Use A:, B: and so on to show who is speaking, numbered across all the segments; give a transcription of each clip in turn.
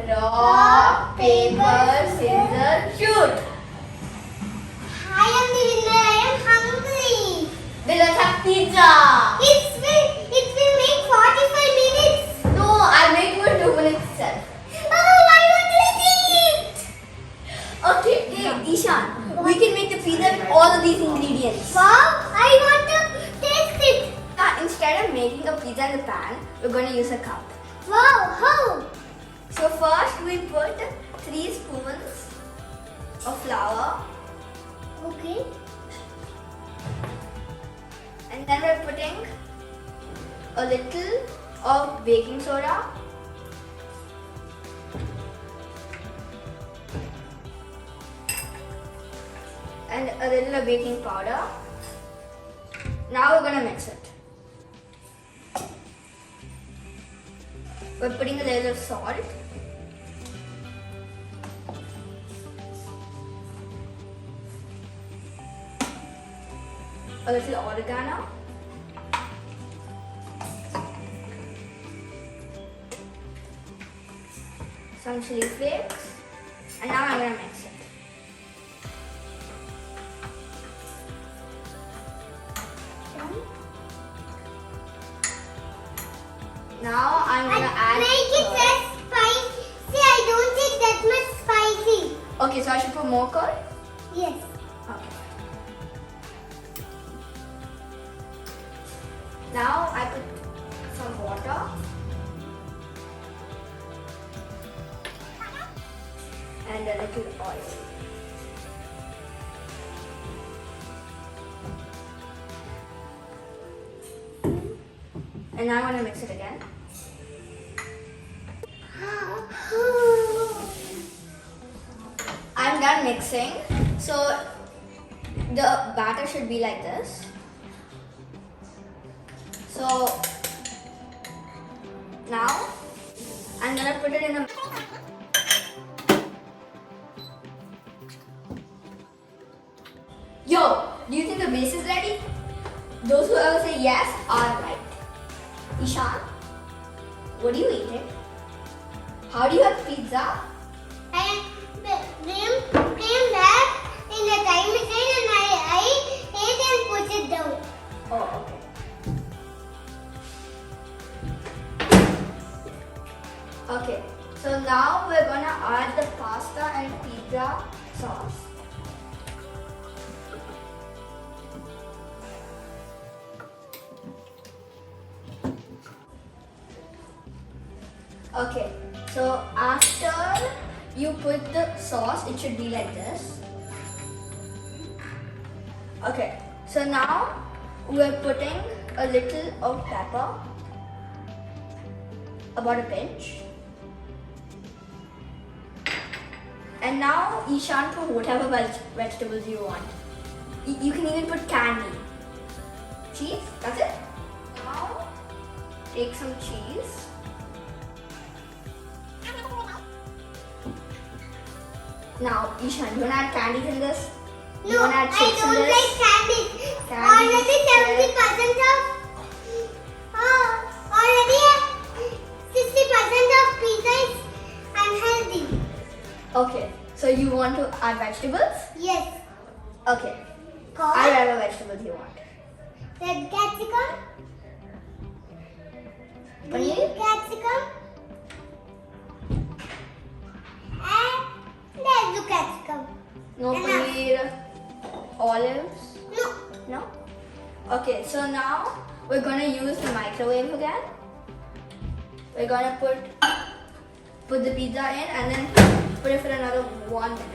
A: Rock, paper, scissors, shoot.
B: I am the winner. I am hungry.
A: Then let's have pizza.
B: It will make 45 minutes.
A: No, I'll make you in 2 minutes itself.
B: Oh, I want to eat.
A: Okay, hey, Eshaan, we can make the pizza with all of these ingredients.
B: Wow, I want to taste it.
A: Instead of making a pizza in the pan, we're going to use a cup.
B: Wow, how?
A: So first we put 3 spoons of flour.
B: Okay.
A: And then we're putting a little of baking soda. And a little of baking powder. Now we're going to mix it. We're putting a little of salt. A little oregano. Some chili flakes. And now I'm going to mix it. Now I'm going to add...
B: Make it less spicy. I don't take that much spicy.
A: Okay, so I should put more curd?
B: Yes.
A: Okay. Now I put some water. And a little oil. And now I'm going to mix it again. I'm done mixing. So the batter should be like this. So now I'm going to put it in a... Yo, do you think the base is ready? Those who ever say yes are right. Eshaan, what are you eating? How do you have pizza?
B: I came back in the time machine and I ate and put it down.
A: Oh, okay. Okay, so now we're gonna add the pasta and pizza sauce. Okay, so after you put the sauce, it should be like this. Okay, so now we're putting a little of pepper, about a pinch. And now Eshaan, put whatever vegetables you want. You can even put candy. Cheese, that's it. Now take some cheese. Now, Eshaan, you want to add candies in this? You
B: No,
A: want to add
B: I
A: chips in
B: don't
A: this?
B: like candy.
A: Candy,
B: Already 60% of pizza is unhealthy.
A: Okay, so you want to add vegetables?
B: Yes.
A: Okay,
B: Corn,
A: add whatever vegetables you want.
B: red capsicum,
A: Paneer?
B: green capsicum, and there's the capsicum.
A: No
B: Enough.
A: paneer, olives?
B: No.
A: No? Okay, so now we're gonna use the microwave again. We're gonna put the pizza in and then put it for another 1 minute.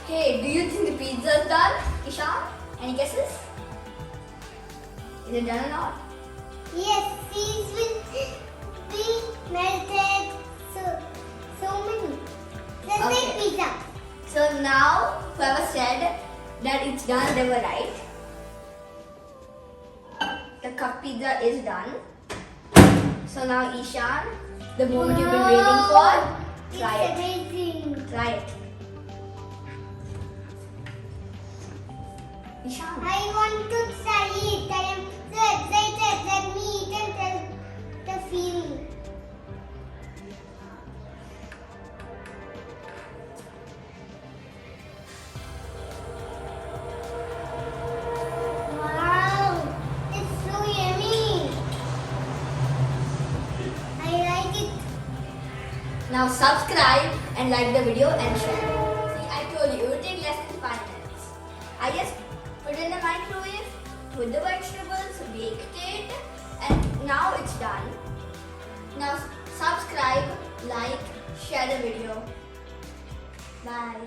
A: Hey, do you think the pizza is done, Eshaan? Any guesses? Is it done or not?
B: Yes, these will be melted. So many. Let's
A: Okay.
B: make pizza.
A: So now, whoever said that it's done, they were right. The cup pizza is done. So now, Eshaan, the moment you've been waiting for, try
B: It's
A: it.
B: amazing.
A: Try it. Eshaan.
B: I want to try it. I am so excited. Let me eat and tell the feeling. Wow, it's so yummy. I like it.
A: Now subscribe and like the video and share. See, I told you, it would take less than 5 minutes. I just put it in the microwave with the vegetables, baked it, and now it's done. Now subscribe, like, share the video. Bye.